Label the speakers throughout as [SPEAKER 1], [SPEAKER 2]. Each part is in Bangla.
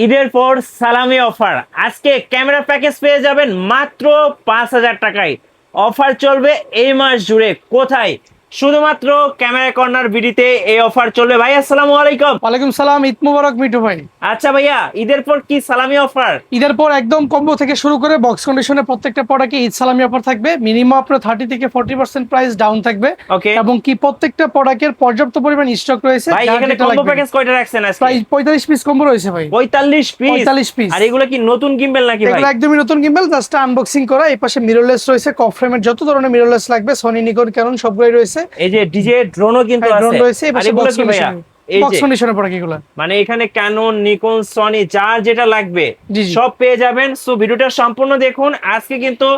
[SPEAKER 1] ঈদের পর সালামি অফার। আজকে ক্যামেরা প্যাকেজ পেয়ে যাবেন মাত্র 5,000 টাকায়। অফার চলবে এই মাস জুড়ে। কোথায়? শুধুমাত্র ক্যামেরা কর্নার বিডিতে এই অফার চলবে। ভাই আসসালামু আলাইকুম।
[SPEAKER 2] ওয়ালাইকুম সালাম। ঈদ মুবারক মিঠু ভাই।
[SPEAKER 1] আচ্ছা ভাইয়া, ঈদের পর কি সালামি অফার?
[SPEAKER 2] ঈদের পর একদম কম্বো থেকে শুরু করে বক্স কন্ডিশনে প্রত্যেকটা প্রোডাক্টে ঈদ সালামি অফার থাকবে। মিনিমাম আপনার 30 থেকে 40% প্রাইস ডাউন থাকবে।
[SPEAKER 1] ওকে
[SPEAKER 2] এবং কি প্রত্যেকটা প্রোডাক্টের পর্যাপ্ত পরিমাণ স্টক রয়েছে।
[SPEAKER 1] ভাই,
[SPEAKER 2] যার
[SPEAKER 1] এখানে
[SPEAKER 2] যেটা
[SPEAKER 1] কম্বো
[SPEAKER 2] লাগবে।
[SPEAKER 1] প্যাকেজ কয়টা রাখছেন আজকে?
[SPEAKER 2] প্রায় 45 পিস কম্বো রয়েছে ভাই।
[SPEAKER 1] 45 পিস?
[SPEAKER 2] 45 পিস।
[SPEAKER 1] আর এগুলো কি নতুন গিম্বেল নাকি ভাই?
[SPEAKER 2] এগুলো একদমই নতুন গিম্বল, জাস্ট আনবক্সিং করা। এই পাশে মিররলেস রয়েছে, কফ ফ্রেমের যত ধরনের মিররলেস লাগবে সনি, নিকন, ক্যানন সবগুলোই রয়েছে।
[SPEAKER 1] এই যে ডিজে ড্রোনও কিন্তু
[SPEAKER 2] ড্রোন
[SPEAKER 1] আছে।
[SPEAKER 2] রয়েছে। এই
[SPEAKER 1] আর
[SPEAKER 2] পাশে
[SPEAKER 1] এগুলো
[SPEAKER 2] বক্স
[SPEAKER 1] কি ভাইয়া?
[SPEAKER 2] কন্ডিশনে
[SPEAKER 1] এই
[SPEAKER 2] বক্স
[SPEAKER 1] যে
[SPEAKER 2] কন্ডিশনের প্রোডাক্ট এগুলো।
[SPEAKER 1] মানে এখানে ক্যানন, নিকন, সনি যার যেটা লাগবে
[SPEAKER 2] জি জি।
[SPEAKER 1] সব পেয়ে যাবেন। সো ভিডিওটা সম্পূর্ণ দেখুন। আজকে কিন্তু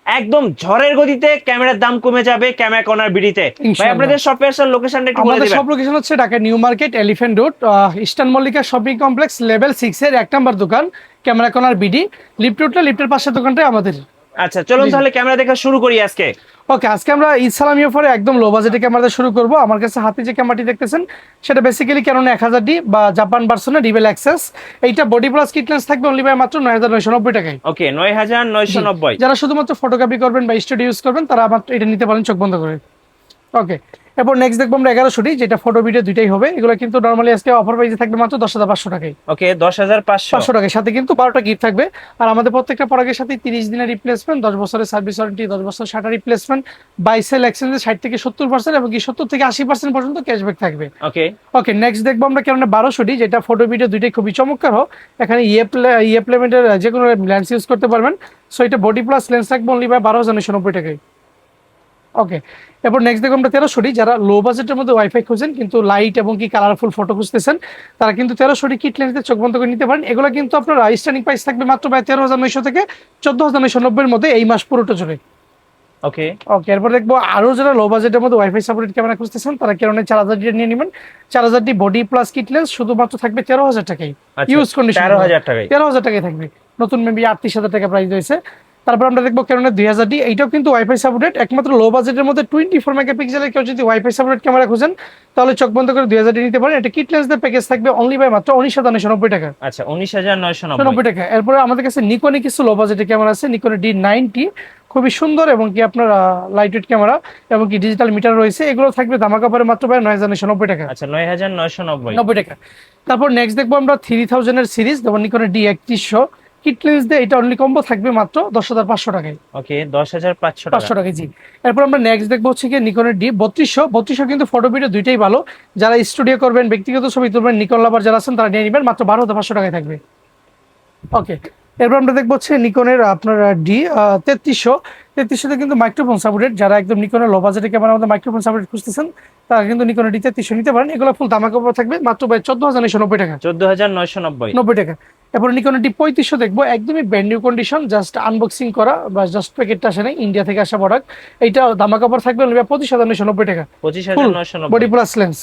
[SPEAKER 1] একদম ঝড়ের গতিতে ক্যামেরার দাম কমে যাবে ক্যামেরা কর্নার বিডিতে। ভাই
[SPEAKER 2] ইনশাআল্লাহ।
[SPEAKER 1] আপনাদের শপে আসার লোকেশনটা একটু বলে
[SPEAKER 2] আমাদের
[SPEAKER 1] দিবেন।
[SPEAKER 2] সব লোকেশন হচ্ছে Dhaka new market, elephant road, eastern Mallika shopping complex, level 6 এর 1 নম্বর দোকান ক্যামেরা কর্নার বিডি। লিফট রোডটা, লিফটের পাশের দোকানটাই আমাদের।
[SPEAKER 1] আচ্ছা চলুন
[SPEAKER 2] জি।
[SPEAKER 1] তাহলে ক্যামেরা দেখা শুরু করি আজকে।
[SPEAKER 2] ওকে, আজকে আমরা ঈদ সালামি অফারে একদম লো বাজেটে ক্যামেরা শুরু করব। আমার কাছে হাতে যে ক্যামেরাটি দেখতেছেন সেটা বেসিক্যালি ক্যানন 1000D বা জাপান ভার্সনের রিবেল অ্যাক্সেস। এইটা বডি প্লাস কিট লেন্স থাকবে অনলি বাই মাত্র 9990 টাকায়।
[SPEAKER 1] ওকে 9,990।
[SPEAKER 2] যারা শুধুমাত্র ফটোগ্রাফি করবেন বা স্টুডিও ইউজ করবেন তারা মাত্র এটা নিতে পারেন চোখ বন্ধ করে। ওকে, এরপর নেক্সট দেখবো আমরা 1100D, যেটা ফটো ভিডিও দুইটাই হবে। এগুলো কিন্তু নর্মালি আজকে অফার প্রাইসে থাকবে মাত্র 10,500 টাকায়।
[SPEAKER 1] ওকে 10,500।
[SPEAKER 2] 500 টাকায় সাথে কিন্তু 12টা গিফট থাকবে। আর আমাদের প্রত্যেকটা প্রোডাক্টের সাথে 30 দিনের রিপ্লেসমেন্ট, 10 বছরের সার্ভিস ওয়ারেন্টি, 10 বছর শাটার রিপ্লেসমেন্ট, বাই সেল এক্সচেঞ্জে 60 থেকে 70% এবং কি 70 থেকে 80% পর্যন্ত ক্যাশব্যাক থাকবে।
[SPEAKER 1] ওকে
[SPEAKER 2] ওকে, নেক্সট দেখবো আমরা কেন 1200D, যেটা ফটো ভিডিও দুইটাই খুবই চমৎকার হোক। এখানে ইয়ে প্লেমেন্টের যে কোনো লেন্স ইউজ করতে পারবেন। সো এটা বডি প্লাস লেন্স থাকবে অনলি বাই 12,990 টাকায়। ওকে, এরপর নেক্সট দেখো আমরা 1300D। যারা লো বাজেটের মধ্যে ওয়াইফাই খুঁজেন কিন্তু লাইট এবং কি কালারফুল ফটো খুঁজতেছেন তারা কিন্তু 1300D কিট লেন্সে চোখ বন্ধ করে নিতে পারেন। এগুলো কিন্তু আপনার স্টার্টিং প্রাইস থাকবে মাত্র প্রায় 13,900 থেকে 14,990 এর মধ্যে এই মাস পুরোটা জুড়ে।
[SPEAKER 1] ওকে
[SPEAKER 2] ওকে, এরপর দেখবো আরো যারা লো বাজেটের মধ্যে ওয়াইফাই সাপোর্টেড ক্যামেরা খুঁজতেছেন তারা কেরনের 4000D নিয়ে নেবেন। 4000D body plus kit lens শুধুমাত্র থাকবে 13,000 টাকায়।
[SPEAKER 1] আচ্ছা
[SPEAKER 2] ইউজ কন্ডিশন
[SPEAKER 1] 13,000 টাকায়।
[SPEAKER 2] 13,000 টাকায় থাকবে। নতুন মেবি 38,000 টাকা প্রাইস রয়েছে। তারপর আমরা দেখবো কেরনের 2000D, এইটাও কিন্তু ওয়াইফাই সাপোর্টেড। একমাত্র লো বাজেটের মধ্যে 24 মেগাপিক্সেলের কেউ যদি ওয়াইফাই সাপোর্টেড ক্যামেরা খুঁজেন তাহলে চোখ বন্ধ করে 2000D নিতে পারেন। এটা কিট লেন্সদের প্যাকেজ থাকবে অনলি বাই মাত্র 19,990 টাকা।
[SPEAKER 1] আচ্ছা 19,990।
[SPEAKER 2] 90 টাকা। এরপরে আমাদের কাছে নিকনে কিছু লো বাজেটের ক্যামেরা আছে। নিকনের D90 খুবই সুন্দর এবং কি আপনার লাইট ওয়েট ক্যামেরা এবং কি ডিজিটাল মিটার রয়েছে। এগুলো থাকবে ধামাকা পরে মাত্র প্রায় 9,990 টাকা।
[SPEAKER 1] আচ্ছা 9,990।
[SPEAKER 2] 90 টাকা। তারপর নেক্সট দেখবো আমরা 3000 এর সিরিজ, যেমন নিকনের D3100 কিট লেন্স দিয়ে। এটা অনলি কম্বো থাকবে মাত্র 10,500 টাকায়।
[SPEAKER 1] ওকে 10,500 টাকা।
[SPEAKER 2] 500 টাকা জি। এরপর আমরা নেক্সট দেখবো হচ্ছে কি নিকনের D3200 কিন্তু ফটো ভিডিও দুইটাই ভালো। যারা স্টুডিও করবেন, ব্যক্তিগত ছবি তুলবেন, নিকন লাভার যারা আছেন তারা নিয়ে নেবেন, মাত্র 12,500 টাকায় থাকবে। ওকে, এরপর আমরা দেখবো হচ্ছে নিকনের আপনার D3300 কিন্তু মাইক্রোফোন সাপোর্টেড। যারা একদম নিকনের লো বাজেটের ক্যামেরার মধ্যে মাইক্রোফোন সাপোর্টেড খুঁজতেছেন তারা কিন্তু নিকনের D3300 নিতে পারেন। এগুলো ফুল ধামাকা অফার থাকবে মাত্র 14,990 টাকা।
[SPEAKER 1] 14,990।
[SPEAKER 2] 90 টাকা। এরপর নিকনের D3500 দেখবো, একদমই brand new condition, just unboxing করা বা জাস্ট প্যাকেটটা আসে নাই, ইন্ডিয়া থেকে আসা প্রোডাক্ট। এইটা ধামাকা অফার থাকবে 25,990 টাকা।
[SPEAKER 1] 25,990।
[SPEAKER 2] বডি প্লাস লেন্স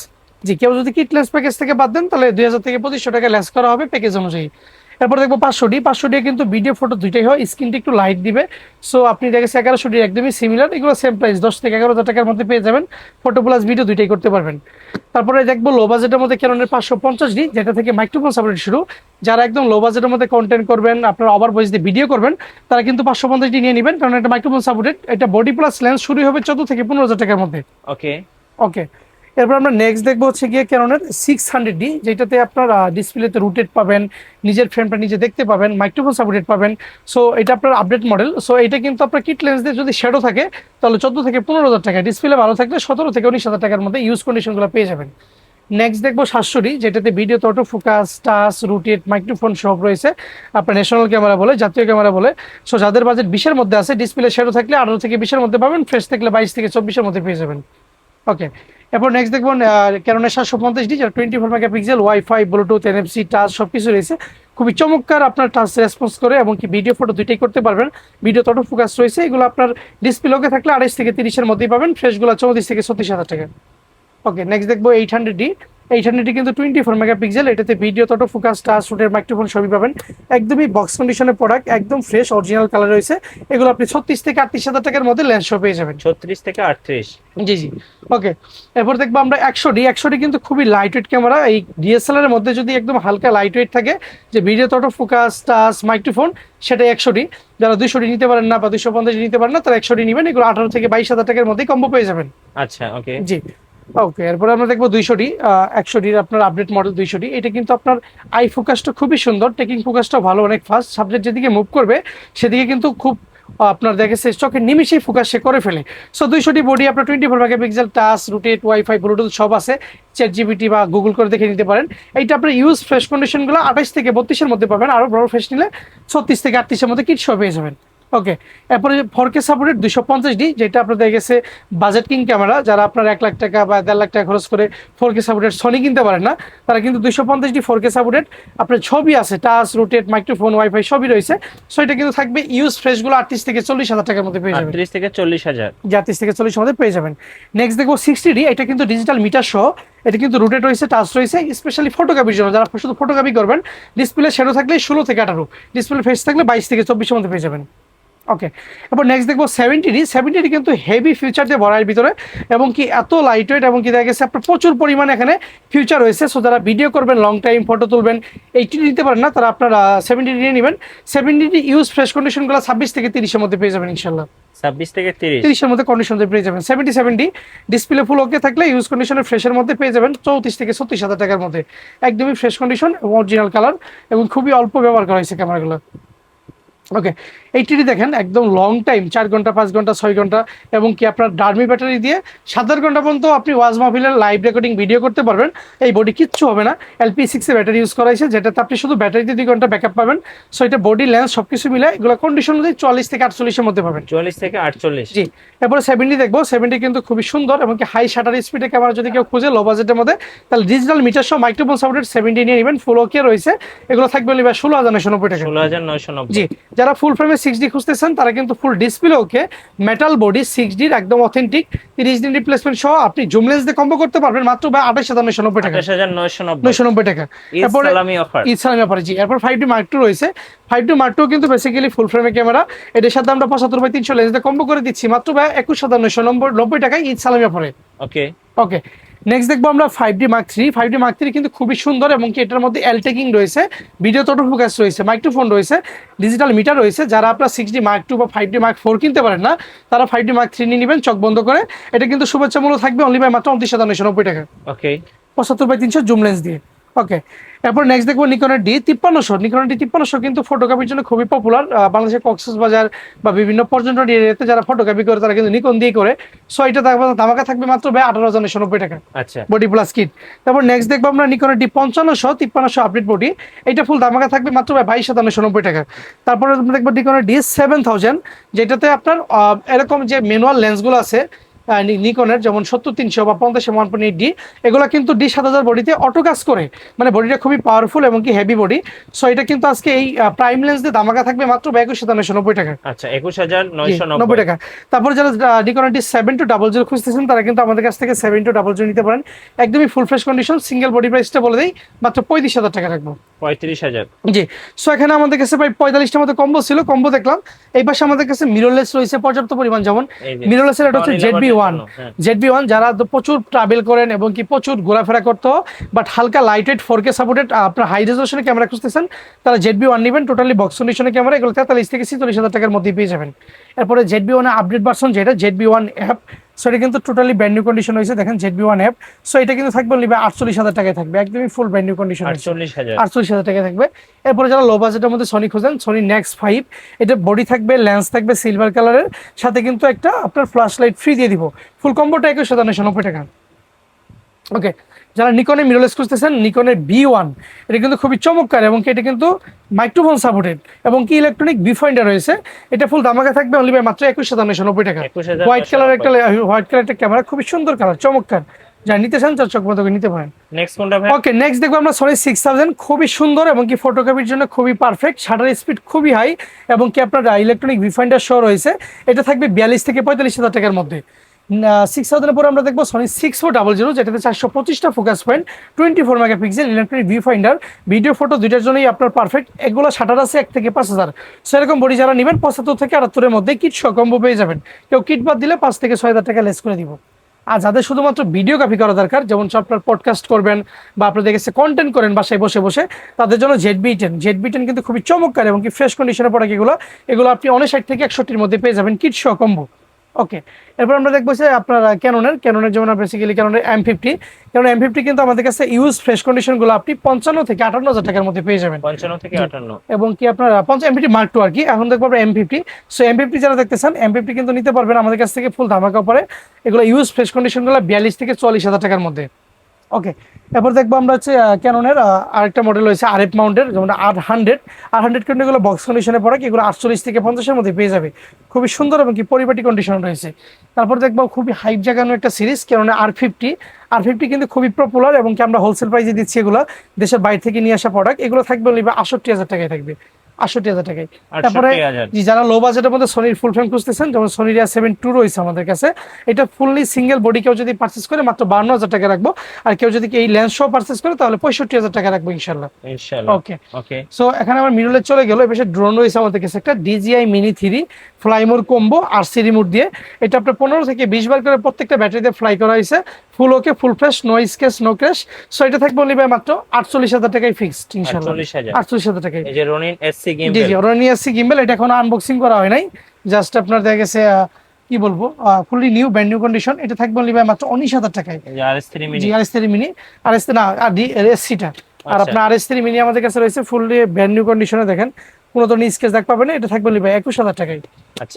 [SPEAKER 2] জি। কেউ যদি কিট লেন্স প্যাকেজ থেকে বাদ দেন তাহলে 2000 থেকে 2500 টাকা লেস করা হবে প্যাকেজ অনুযায়ী। এরপর দেখবো 500D কিন্তু ভিডিও ফটো দুইটাই হয়, স্ক্রিনটা একটু লাইট দিবে। সো আপনি দেখেছেন 1100D একদমই সিমিলার। এগুলো সেম প্রাইস 10 থেকে 11,000 টাকার মধ্যে পেয়ে যাবেন। ফটো প্লাস ভিডিও দুইটাই করতে পারবেন। তারপরে দেখবো লো বাজেটের মধ্যে ক্যাননের 550D, যেটা থেকে মাইক্রোফোন সাপোর্ট শুরু। যারা একদম লো বাজেটের মধ্যে কন্টেন্ট করবেন, আপনার ওভার ভয়েস দিয়ে ভিডিও করবেন, তারা কিন্তু 550D নিয়ে নেবেন, কারণ এটা মাইক্রোফোন সাপোর্টেড। এটা বডি প্লাস লেন্স শুরু হবে 14 থেকে 15,000 টাকার মধ্যে।
[SPEAKER 1] ওকে
[SPEAKER 2] ওকে, এরপর আমরা নেক্সট দেখবো হচ্ছে গিয়ে ক্যাননের 600D, যেটাতে আপনার ডিসপ্লেতে রুটেড পাবেন, নিজের ফ্রেমটা নিজে দেখতে পাবেন, মাইক্রোফোন সাপোর্টেড পাবেন। সো এটা আপনার আপডেট মডেল। সো এটা কিন্তু আপনার কিট লেন্স দিয়ে যদি শ্যাডো থাকে তাহলে 14 থেকে 15,000 টাকা, ডিসপ্লে ভালো থাকলে 17 থেকে 19,000 টাকার মধ্যে ইউজ কন্ডিশনগুলো পেয়ে যাবেন। নেক্সট দেখবো 700D, যেটাতে ভিডিওতে auto focus, touch, rooted, microphone সব রয়েছে। আপনার ন্যাশনাল ক্যামেরা বলে, জাতীয় ক্যামেরা বলে। সো যাদের বাজেট 20-এর মধ্যে আছে, ডিসপ্লে শ্যাডো থাকলে 18 থেকে 20-এর মধ্যে পাবেন, ফ্রেশ থাকলে 22 থেকে 24-এর মধ্যে পেয়ে যাবেন। ওকে, এরপর নেক্সট দেখবো ক্যাননের 750D, যেটা 24 megapixel, wifi, Bluetooth, NFC, touch সবকিছু রয়েছে। খুবই চমৎকার, আপনার টাচ রেসপন্স করে এবং কি ভিডিও ফটো দুইটাই করতে পারবেন। ভিডিওতে অটো ফোকাস রয়েছে। এগুলো আপনার ডিসপ্লে ওকে থাকলে 28 থেকে 30-এর মধ্যেই পাবেন, ফ্রেশগুলো 34 থেকে 36,000 টাকা। ওকে, নেক্সট দেখবো 800D। 800 কিন্তু 24 মেগাপিক্সেল, এটাতে video, auto focus, touch, rotate, microphone সবই পাবেন। একদমই বক্স কন্ডিশনের প্রোডাক্ট, একদম ফ্রেশ অরিজিনাল কালার রয়েছে। এগুলো আপনি 36 থেকে 38 হাজার টাকার মধ্যে লেন্স শো পেয়ে যাবেন।
[SPEAKER 1] 36 থেকে 38।
[SPEAKER 2] জি জি, ওকে। এরপর দেখবো আমরা 100D কিন্তু খুবই লাইট ওয়েট ক্যামেরা। এই ডিএসএলআর এর মধ্যে যদি একদম হালকা লাইট ওয়েট থাকে, যে video, auto focus, touch, microphone, সেটাই 100D। যারা 200D নিতে পারেন না বা 250 নিতে পারেন না, তারা 100D নেবেন। এগুলো 18 থেকে 22 হাজার টাকার মধ্যে কম্বো পেয়ে যাবেন।
[SPEAKER 1] আচ্ছা, ওকে।
[SPEAKER 2] জি, ওকে। এরপরে আমরা দেখবো 200D। 100D আপনার আপডেট মডেল 200D। এটা কিন্তু আপনার আই ফোকাসটা খুবই সুন্দর, টেকিং ফোকাসটা ভালো, অনেক ফাস্ট। সাবজেক্ট যেদিকে মুভ করবে সেদিকে কিন্তু খুব আপনার দেখেছে চোখের নিমিশেই ফোকাস সে করে ফেলে। সো 200D বডি আপনার 24 megapixel, touch, rotate, wifi, Bluetooth সব আছে। চ্যাট জিপিটি বা গুগল করে দেখে নিতে পারেন। এইটা আপনার ইউজ ফ্রেশ কন্ডিশনগুলো 28 থেকে 32 মধ্যে পাবেন। আরও বড় ফ্রেশ নিলে 36 থেকে 38 মধ্যে কিট সহ পেয়ে যাবেন। ওকে। এরপরে 4K সাপোর্টেড 250D, যেটা আপনাদের গেছে বাজেট কিং ক্যামেরা। যারা আপনার 1 লাখ টাকা বা 1.5 লাখ টাকা খরচ করে 4K সাপোর্টেড সনি কিনতে পারেন না, তারা কিন্তু 250D 4K সাপোর্টেড আপনার ছবি আছে, টাচ, রোটেট, মাইক্রোফোন, ওয়াইফাই সবই রয়েছে। সো এটা কিন্তু থাকবে ইউজ ফ্রেশগুলো 38 থেকে 40 হাজার টাকার মধ্যে পেয়ে যাবেন।
[SPEAKER 1] 38 থেকে 40,000।
[SPEAKER 2] 38 থেকে 40 মধ্যে পেয়ে যাবেন। নেক্সট দেখবো 60D। এটা কিন্তু ডিজিটাল মিটার সহ, এটা কিন্তু রোটেট রয়েছে, টাচ রয়েছে, স্পেশালি ফটোগ্রাফির জন্য। যারা শুধু ফটোগ্রাফি করবেন, ডিসপ্লে শ্যাডো থাকলে 16 থেকে 18, ডিসপ্লে ফেস থাকলে 22 থেকে 24 মধ্যে পেয়ে যাবেন। ওকে। এরপর নেক্সট দেখবো 70D। 70D কিন্তু হেভি ফিউচার দিয়ে ভরা এর ভিতরে, এবং কি এত লাইট ওয়েট, এবং কি দেখা গেছে আপনার প্রচুর পরিমাণে এখানে ফিউচার রয়েছে। সো যারা ভিডিও করবেন, লং টাইম ফটো তুলবেন, 80D নিতে পারেন না, তারা আপনারা 70D নিয়ে নেবেন। 70D ইউজ ফ্রেশ কন্ডিশনগুলো 26 থেকে 30 মধ্যে পেয়ে যাবেন ইনশাল্লাহ।
[SPEAKER 1] 26 থেকে 30।
[SPEAKER 2] 30 মধ্যে কন্ডিশন পেয়ে যাবেন। 77D ডিসপ্লে ফুল ওকে থাকলে ইউজ কন্ডিশনের ফ্রেশের মধ্যে পেয়ে যাবেন 34 থেকে 36 হাজার টাকার মধ্যে। একদমই ফ্রেশ কন্ডিশন এবং অরিজিনাল কালার, এবং খুবই অল্প ব্যবহার করা হয়েছে ক্যামেরাগুলো। ওকে। 80D দেখেন একদম লং টাইম, 4 ঘন্টা, 5 ঘন্টা, 6 ঘন্টা, এবং কি আপনার ডার্মি ব্যাটারি দিয়ে 7 ঘন্টা পর্যন্ত আপনি ওয়াজ মাহফিলের লাইভ রেকর্ডিং ভিডিও করতে পারবেন। এই বডি কিচ্ছু হবে না। LP6 এ ব্যাটারি ইউজ করা হয়েছে, যেটাতে আপনি শুধু ব্যাটারিতে 2 ঘন্টা ব্যাকআপ পাবেন। সো এটা বডি লেন্স সবকিছু মিলে এগুলো কন্ডিশন অনুযায়ী 44 থেকে 48 এর মধ্যে পাবেন।
[SPEAKER 1] 44 থেকে 48।
[SPEAKER 2] জি। এরপরে 70 দেখবো। 70 কিন্তু খুবই সুন্দর, এবং কি হাই শাটার স্পিডে ক্যামেরা যদি কেউ খুঁজে লো বাজেটের মধ্যে, তাহলে ডিজিটাল মিটার সহ মাইক্রোফোন সাপোর্টেড 70 নিয়ে নেবেন। ফুল ওকে রয়েছে, এগুলো থাকবে 16,990 টাকা।
[SPEAKER 1] 16,990।
[SPEAKER 2] জি। যারা ফুল ফ্রেমে 6D খুঁজতেছেন, তারা কিন্তু ফুল ডিসপ্লে ওকে, মেটাল বডি 6D একদম অথেন্টিক, 30 দিন রিপ্লেসমেন্ট সহ আপনি জুম লেন্স দিয়ে কম্বো করতে পারবেন মাত্র 28,990 টাকা।
[SPEAKER 1] 28,990
[SPEAKER 2] টাকা।
[SPEAKER 1] ঈদ সালামি অফার।
[SPEAKER 2] ঈদ সালামি অফার। জি। এরপর 5D Mark II রয়েছে। 5D Mark II কিন্তু বেসিক্যালি ফুল ফ্রেমে ক্যামেরা। এটার সাথে আমরা 75/300 লেন্স দিয়ে কম্বো করে দিচ্ছি মাত্র 21,990 টাকায় ঈদ সালামি অফারে।
[SPEAKER 1] ওকে।
[SPEAKER 2] ওকে। নেক্সট দেখবো আমরা 5D Mark III। 5D Mark III কিন্তু খুবই সুন্দর, এবং কি এটার মধ্যে এল টেকিং রয়েছে, ভিডিও অটো ফোকাস রয়েছে, মাইক্রোফোন রয়েছে, ডিজিটাল মিটার রয়েছে। যারা আপনার 6D Mark II বা 5D Mark IV কিনতে পারেন না, তারা 5D Mark III নিয়ে নেবেন চোখ বন্ধ করে। এটা কিন্তু শুভেচ্ছা মূল্য থাকবে অনলি বাই মাত্র 29,990 টাকা।
[SPEAKER 1] ওকে।
[SPEAKER 2] 75/300 জুম লেন্স দিয়ে। ওকে। এরপর নেক্সট দেখবো নিকনের D5300। নিকনের D5300 কিন্তু ফটোগ্রাফির জন্য খুবই পপুলার। বাংলাদেশের কক্সবাজার বা বিভিন্ন পর্যটন এরিয়াতে যারা ফটোগ্রাফি করে, তারা কিন্তু নিকন দিয়ে করে। সো এটা ধামাকা থাকবে মাত্র 18,990 টাকা।
[SPEAKER 1] আচ্ছা।
[SPEAKER 2] Body plus kit. তারপর নেক্সট দেখবো আমরা নিকনের D5500 5300 আপডেট বডি। এটা ফুল ধামাকা থাকবে মাত্র 22,990 টাকা। তারপরে দেখবো নিকনের D7000, যেটাতে আপনার এরকম যে ম্যানুয়াল লেন্সগুলো আছে নিকনের, যেমন 70-300 বা 50-1.8D, এগুলো কিন্তু D7000 বডিতে অটো কাজ করে, মানে বডিটা খুবই পাওয়ারফুল এবং কি হেভি বডি। সো এটা কিন্তু আজকে এই প্রাইম লেন্স দিয়ে ধামাকা থাকবে মাত্র 21,990 টাকা।
[SPEAKER 1] আচ্ছা, 21,990
[SPEAKER 2] টাকা। তারপর যারা নিকনের D7200 খুঁজতেছেন, তারা কিন্তু আমাদের কাছ থেকে 7200 নিতে পারেন। একদমই full fresh condition. Single body প্রাইসটা বলে দেই মাত্র 35,000 টাকা রাখবো।
[SPEAKER 1] 35,000।
[SPEAKER 2] জি। সো এখানে আমাদের কাছে প্রায় 45টার মতো কম্বো ছিল, কম্বো দেখলাম। এই পাশে আমাদের কাছে মিররলেস রয়েছে পর্যাপ্ত পরিমাণ। যেমন মিররলেসের এটা হচ্ছে ZB1। ZB1 যারা প্রচুর ট্রাভেল করেন এবং কি প্রচুর ঘোরাফেরা করতে, বাট হালকা লাইট ওয়েট 4K সাপোর্টেড আপনার হাই রেজলিউশনের ক্যামেরা খুঁজতেছেন, তারা ZB1 নেবেন। টোটালি বক্স কন্ডিশনের ক্যামেরা, এগুলো 43 থেকে 46,000 টাকার মধ্যে পেয়ে যাবেন। এরপরে ZB1 আপডেট ভার্সন, যেটা ZB1 অ্যাপ। সো এটা কিন্তু টোটালি ব্র্যান্ড নিউ কন্ডিশন হয়েছে, দেখেন ZB1 অ্যাপ। সো এটা কিন্তু থাকবে 48,000 টাকায় থাকবে, একদমই ফুল ব্র্যান্ড নিউ কন্ডিশন। 48,000 টাকায় থাকবে। এরপরে যারা লো বাজেটের মধ্যে সনি খোঁজেন, সনি নেক্সট 5, এটা বডি থাকবে, লেন্স থাকবে সিলভার কালারের, সাথে কিন্তু একটা আপনার ফ্ল্যাশ লাইট ফ্রি দিয়ে দিব। ফুল কম্বোটা 21,990 টাকা। ওকে। যারা নিকনের মিররলেস খুঁজতেছেন, নিকনের B1, এটা কিন্তু খুবই চমৎকার, এবং এটা কিন্তু মাইক্রোফোন সাপোর্টেড এবং কি ইলেকট্রনিক ভিউফাইন্ডার রয়েছে। এটা ফুল ধামাকা থাকবে অনলি বাই মাত্র 21,990 টাকা। হোয়াইট কালার একটা ক্যামেরা, খুবই সুন্দর কালার, চমৎকার। যারা নিতে চান, চার চোখ বন্ধ করে নিতে পারেন।
[SPEAKER 1] নেক্সট কোনটা ভাই?
[SPEAKER 2] ওকে। নেক্সট দেখবো আমরা সনি 6000। খুবই সুন্দর এবং কি ফটোগ্রাফির জন্য খুবই পারফেক্ট। শাটার স্পিড খুবই হাই, এবং কি আপনার ইলেকট্রনিক ভিউফাইন্ডার শো রয়েছে। এটা থাকবে 42 থেকে 45,000 টাকার মধ্যে। 6000 পরে আমরা দেখবো সনি 6400, যেটাতে 425টা focus point, 24 megapixel electronic view finder, video photo দুইটার জন্যই আপনার পারফেক্ট। এগুলো শাটার আছে 1 থেকে 5000। সেরকম বডি যারা নেবেন 75 থেকে 78-এর মধ্যে কিট সহ কম্বো পেয়ে যাবেন। কেউ কিট বাদ দিলে 5 থেকে 6000 টাকা লেস করে দিব। আর যাদের শুধুমাত্র ভিডিওগ্রাফি করা দরকার, যেমন আপনার পডকাস্ট করবেন বা আপনাদের কাছে কন্টেন্ট করেন বাসায় বসে বসে, তাদের জন্য জেড বি10 কিন্তু খুবই চমৎকার এবং কি ফ্রেশ কন্ডিশনে পড়ে। এগুলো আপনি 59 থেকে 61-এর মধ্যে পেয়ে যাবেন কিট সহ কম্বো। ওকে, এরপর আমরা দেখবো যে আপনার ক্যাননের যেমন বেসিক্যালি ক্যাননের M50। কারণ M50 কিন্তু আমাদের কাছে ইউজ ফ্রেশ কন্ডিশনগুলো আপনি 55 থেকে 58 হাজার টাকার মধ্যে পেয়ে যাবেন।
[SPEAKER 1] 55 থেকে 58
[SPEAKER 2] এবং কি আপনার M50 Mark II আর কি। এখন দেখবো আমরা M50। সো M50 যারা দেখতেছেন, M50 কিন্তু নিতে পারবেন আমাদের কাছ থেকে ফুল ধামাকা পরে। এগুলো ইউজ ফ্রেশ কন্ডিশনগুলো 42 থেকে 40 হাজার টাকার মধ্যে। ওকে, এরপর দেখবো আমরা হচ্ছে ক্যাননের আরেকটা মডেল রয়েছে RF মাউন্টের, যেমন 800 কিন্তু এগুলো বক্স কন্ডিশনে পড়ে, এগুলো 48 থেকে 50-এর মধ্যে পেয়ে যাবে। খুবই সুন্দর এবং কি পরিপাটি কন্ডিশন রয়েছে। তারপর দেখবো খুবই হাইপ জাগানো একটা সিরিজ ক্যাননের R50 কিন্তু খুবই পপুলার এবং কি আমরা হোলসেল প্রাইসে দিচ্ছি। এগুলো দেশের বাইরে থেকে নিয়ে আসা প্রোডাক্ট। এগুলো থাকবে 68,000 টাকায় থাকবে, 68,000 টাকায়। তারপরে
[SPEAKER 1] 68,000
[SPEAKER 2] যারা লো বাজেটের মধ্যে সোনির ফুল ফ্রেম খুঁজতেছেন, যেমন সোনি A7 II রয়েছে আমাদের কাছে। এটা ফুললি সিঙ্গেল বডি কেউ যদি পারচেস করে মাত্র 52,000 টাকা রাখবো। আর কেউ যদি এই লেন্স সহ পারচেস করে তাহলে 65,000 টাকা রাখবো ইনশাল্লাহ। ওকে
[SPEAKER 1] ওকে।
[SPEAKER 2] সো এখানে আমার মিরলে চলে গেল। এই পাশে ড্রোন রয়েছে আমাদের কাছে একটা DJI Mini 3 Fly More combo RC remote দিয়ে। এটা আপনার 15 থেকে 20 বার করে প্রত্যেকটা ব্যাটারিতে ফ্লাই করা হয়েছে। Full okay, full fresh, no scratch, no crash. So এটা থাকবে অনলি বাই মাত্র 48,000 টাকায় ফিক্সড ইনশাআল্লাহ। 48,000 টাকায়।
[SPEAKER 1] এই যে রনিন SC
[SPEAKER 2] জি
[SPEAKER 1] গিম্বল,
[SPEAKER 2] রনি SC গিম্বল, এটা এখনো আনবক্সিং করা হয় নাই। জাস্ট আপনার দেখা গেছে কি বলবো, ফুলি নিউ ব্র্যান্ড নিউ কন্ডিশন। এটা থাকবে অনলি বাই মাত্র 19,000 টাকায়।
[SPEAKER 1] এই যে RS3 মিনি,
[SPEAKER 2] জি RS3 মিনি, RS না SC-টা। আর আপনার RS3 মিনি আমাদের কাছে রয়েছে ফুললি ব্র্যান্ড নিউ কন্ডিশনে। দেখেন কোনো ধরনের স্কেচ দেখ পাবেন না। এটা থাকবে অনলি বাই 21,000 টাকায়।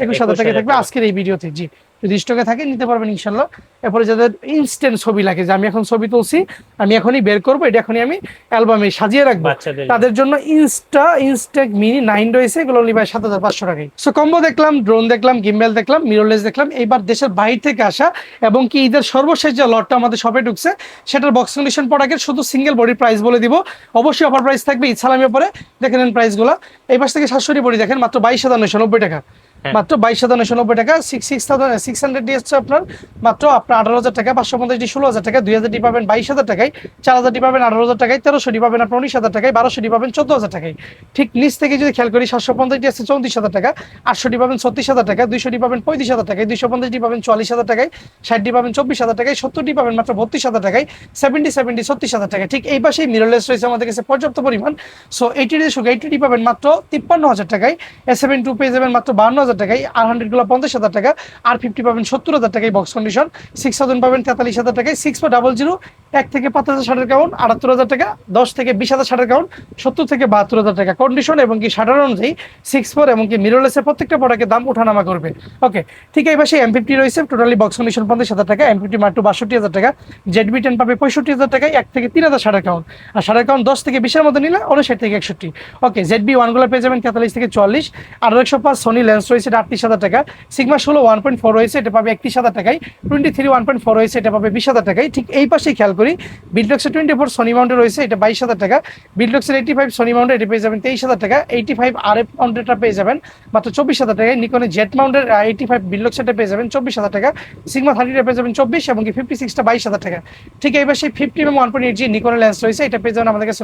[SPEAKER 2] 21,000 টাকায় থাকবে আজকের এই ভিডিওতে। জি, যদি স্টকে থাকে নিতে পারবেন ইনশাল্লাহ। এরপরে যাদের ইনস্ট্যান্ট ছবি লাগে, যে আমি এখন ছবি তুলছি, আমি এখনই বের করবো, এটা এখনই আমি অ্যালবামে সাজিয়ে রাখবো, তাদের জন্য ইনস্টাক মিনি 9 রয়েছে। এগুলো অনলি বাই 7,500 টাকায়। সো কম্বো দেখলাম, ড্রোন দেখলাম, গিম্বেল দেখলাম, মিররলেস দেখলাম। এইবার দেশের বাইরে থেকে আসা এবং কি ঈদের সর্বশেষ যে লটটা আমাদের শপে ঢুকছে, সেটার বক্স কন্ডিশন প্রোডাক্টের শুধু সিঙ্গেল বডি প্রাইস বলে দিব। অবশ্যই অফার প্রাইস থাকবে ঈদ সালামের পরে। দেখে নেন প্রাইসগুলো। এই পাশ থেকে 700 বডি দেখেন মাত্র 22,990 টাকা, মাত্র 22,990 টাকা। 6,600 হচ্ছে আপনার মাত্র 18,000 টাকা। 550 16,000 টাকা। 2,000 পাবেন 22,000 টাকায়। 4,000 পাবেন 18,000 টাকায়। 1,300 পাবেন আপনার 19,000 টাকায়। 1,200 পাবেন 14,000 টাকায়। ঠিক নিচ থেকে যদি খেয়াল করি, 750 আছে 34,000 টাকা। 800 পাবেন 36,000 টাকা। 200 পাবেন 35,000 টাকায়। 250 পাবেন 44,000 টাকায়। 60 পাবেন 24,000 টাকায়। 70 পাবেন মাত্র 32,000 টাকায়। 70 36,000 টাকা। ঠিক এই পাশেই মিররলেস রয়েছে আমাদের কাছে পর্যাপ্ত পরিমাণ। সো 80 পাবেন মাত্র 53,000 টাকায়। A7 II পেয়ে যাবেন মাত্র 52,000 টাকায়। R100 গুলো 50,000 টাকা। R50 পাবেন 70,000 টাকায় বক্স কন্ডিশন। 6000 পাবেন 43,000 টাকায়। 6400 1 থেকে 5,000 শাটার কাউন্ট 78,000 টাকা। 10 থেকে 20,000 শাটার কাউন্ট 70 থেকে 72,000 টাকা কন্ডিশন এবং কি শাটার অনুযায়ী 64 এবং কি মিররলেসের প্রত্যেকটা প্রোডাক্টের দাম ওঠানামা করবে। ওকে, ঠিক এই পাশে M50 রয়েছে টোটালি বক্স কন্ডিশন 50,000 টাকা। M50 Mark II 62,000 টাকা। ZB10 পাবে 65,000 টাকায়। 1 থেকে 3,000 শাটার কাউন্ট। আর শাটার কাউন্ট 10 থেকে 20-এর মধ্যে নিলে 59 থেকে 61। ওকে, ZB1 গুলো পেয়ে যাবেন 43 থেকে 44। 105 সোনি লেন্স রয়েছে 38,000 টাকা। সিগমা 16 1.4 রয়েছে, এটা পাবে 31,000 টাকায়। 23 1.4 রয়েছে, এটা পাবে 20,000 টাকায়। ঠিক এই পাশেই খেয়াল করি, বিল্ডক্সের 24 সোনি মাউন্টে রয়েছে, এটা 22,000 টাকা। বিল্ডক্সের 85 সোনি মাউন্টে, এটা পেয়ে যাবেন 23,000 টাকা। 85 RF মাউন্টেরটা পেয়ে যাবেন মাত্র 24,000 টাকায়। নিকনের জেট মাউন্টের 85 বিল্ডক্সেরটা পেয়ে যাবেন 24,000 টাকা। সিগমা 30টা পেয়ে যাবেন 24 এবং কি 56টা 22,000 টাকা। ঠিক এই পাশে 50 1.8G নিকনের লেন্স রয়েছে, এটা পেয়ে যাবেন আমাদের কাছে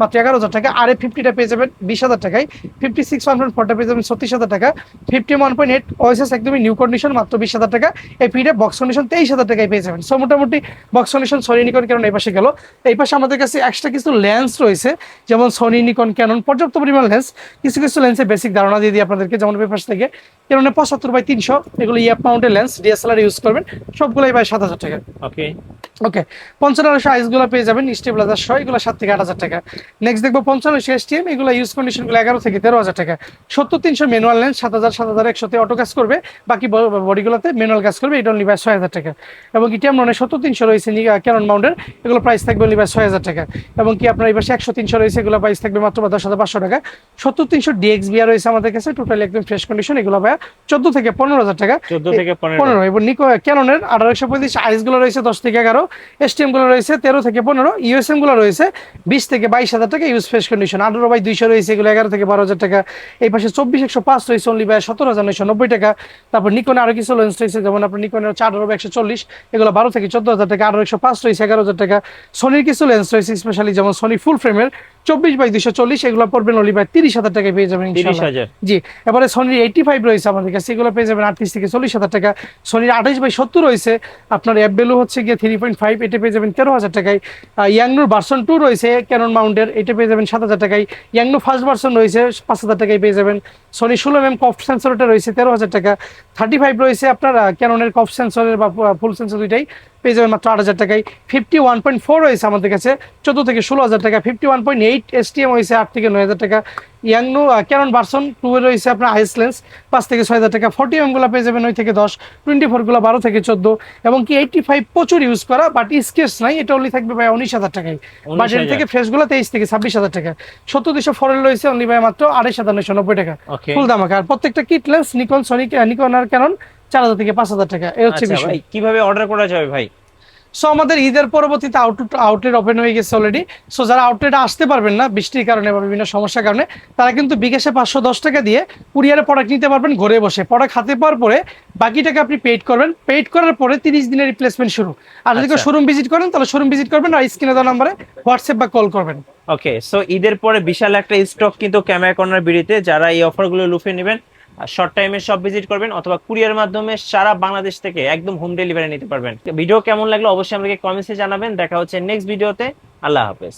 [SPEAKER 2] মাত্র 11,000 টাকা। RF 50টা পেয়ে যাবেন 20,000 টাকায়। 56 1.4টা পেয়ে যাবেন 36,000 টাকা। 50 1.8 OSS একদমই নিউ কন্ডিশন মাত্র 20,000 টাকা। এই পিডে বক্স কন্ডিশন 23,000 টাকায় পেয়ে যাবেন। সো মোটামুটি box condition Sony Nikon Canon এই পাশে গেল। এই পাশে আমাদের কাছে এক্সট্রা কিছু লেন্স রয়েছে, যেমন সোনি নিকন ক্যানন পর্যাপ্ত পরিমাণ লেন্স। কিছু কিছু লেন্সের বেসিক ধারণা দিয়ে দিই আপনাদেরকে, যেমন এই পাশ থেকে ক্যাননের 75/300 এগুলো ইএফ মাউন্টের লেন্স, DSLR ইউজ করবেন, সবগুলোই ভাই 7,000 টাকা। ওকে ওকে, 5500 আইসগুলো পেয়ে যাবেন স্টেবিলাইজার সহ, এগুলো 7 থেকে 8,000 টাকা। নেক্সট দেখবো 5500 STM, এগুলো ইউজ কন্ডিশনগুলো 11 থেকে 13,000 টাকা। 70-300 ম্যানুয়াল লেন্স 7,000 7,100 অটো কাজ করবে, বাকি বডিগুলোতে ম্যানুয়াল কাজ করবে, এটা অনলি 6,000 টাকা। এবং ইটিএম ননে 70-300 রয়েছে ক্যানন মাউন্টের, এগুলো প্রাইস থাকবে অনলি ভাই 6000 টাকা। এবং কি আপনার এই পাশে 100-300 রয়েছে, এগুলো প্রাইস থাকবে মাত্র 10,500 টাকা। 70-300 DXBR রয়েছে আমাদের কাছে, টোটালি একদম ফ্রেশ কন্ডিশন, এগুলো ভাই 14 থেকে 15,000 টাকা।
[SPEAKER 1] 14 থেকে 15।
[SPEAKER 2] 15 এবং ক্যাননের 1835 আইস গুলো রয়েছে 10 থেকে 11, STM গুলো রয়েছে 13 থেকে 15, USM গুলো রয়েছে 20 থেকে 22,000 টাকা ইউজ ফ্রেশ কন্ডিশন। 18/200 রয়েছে, এগুলো 11 থেকে 12,000 টাকা। এই পাশে 24-105 রয়েছে অনলি ভাই 17,990 টাকা। তারপর নিকনে আরো কিছু লেন্স রয়েছে, যেমন আপনার নিকনের 18/140, এগুলো 12 থেকে 14,000 টাকা। 18-105 রয়েছে 11,000 টাকা। সোনির কিছু লেন্স রয়েছে স্পেশালি, যেমন সোনি ফুল ফ্রেমের 24/240, এগুলো পড়বেন অনলি ভাই 30,000 টাকায় পেয়ে যাবেন ইনশাআল্লাহ।
[SPEAKER 1] 30,000।
[SPEAKER 2] জি, এবারে সোনির 85 রয়েছে আমাদের কাছে, এগুলো পেয়ে যাবেন 38 থেকে 40,000 টাকা। সোনির 28/70 রয়েছে, আপনার অ্যাপ ভ্যালু হচ্ছে গিয়ে 3.5, এটা পেয়ে যাবেন 13,000 টাকায়। ইয়াংনুর ভার্সন 2 রয়েছে ক্যানন মাউন্টের, এটা পেয়ে যাবেন 7,000 টাকায়। ইয়াংনু ফার্স্ট ভার্সন রয়েছে 5,000 টাকায় পেয়ে যাবেন। সোনি 16mm কফ সেন্সরটা রয়েছে 13,000 টাকা। 35 রয়েছে আপনার ক্যাননের কফ সেন্সরের বা ফুল সেন্সর দুইটাই পেয়ে যাবেন মাত্র 8,000 টাকায়। 51.4 রয়েছে আমাদের কাছে 14 থেকে 16,000 টাকা। 51.8 STM হয়েছে 8 থেকে 9,000 টাকা। ইয়াংনু ক্যানন ভার্সন 2 এর রয়েছে আপনার আইস লেন্স 5 থেকে 6,000 টাকা। 40mm গুলো পেয়ে যাবেন 9 থেকে 10, 24 গুলো 12 থেকে 14, এবং কি 85 প্রচুর ইউজ করা বাট স্কেচ নাই, এটা অনলি থাকবে ভাই 19,000 টাকায়। বাট এর থেকে ফ্রেশ গুলো 23 থেকে 26,000 টাকা। 70-200 রয়েছে অনলি ভাই মাত্র 28,990 টাকা ফুল দামাকা। আর প্রত্যেকটা kit lens Nikon, Sony, Nikon আর ক্যানন 4,000 থেকে 5,000 টাকা। এই হচ্ছে
[SPEAKER 1] আচ্ছা
[SPEAKER 2] বিষয়।
[SPEAKER 1] ভাই, কিভাবে অর্ডার করা যাবে ভাই?
[SPEAKER 2] সো আমাদের ঈদের পরবর্তীতে আউটলেট ওপেন হয়ে গেছে অলরেডি। সো যারা আউটলেটে আসতে পারবেন না বৃষ্টির কারণে বা বিভিন্ন সমস্যার কারণে, তারা কিন্তু বিকাশে 510 টাকা দিয়ে কুরিয়ারে প্রোডাক্ট নিতে পারবেন ঘরে বসে। প্রোডাক্ট হাতে পাওয়ার পরে বাকি টাকা আপনি পেড করবেন, পেড করার পরে 30 দিনের রিপ্লেসমেন্ট শুরু। আর যদি কেউ শোরুম ভিজিট করেন তাহলে শোরুম ভিজিট করবেন, আর স্ক্রিনে দেওয়া নম্বরে হোয়াটসঅ্যাপ বা কল করবেন।
[SPEAKER 1] ওকে, সো ঈদের পরে বিশাল একটা স্টক কিন্তু ক্যামেরা কর্নার বিডিতে, যারা এই অফারগুলো লুফে নেবেন শর্ট টাইমে সব ভিজিট করবেন অথবা কুরিয়ার মাধ্যমে সারা বাংলাদেশ থেকে একদম হোম ডেলিভারি নিতে পারবেন। ভিডিও কেমন লাগলো অবশ্যই আমাকে কমেন্টসে জানাবেন। দেখা হচ্ছে নেক্সট ভিডিওতে। আল্লাহ হাফেজ।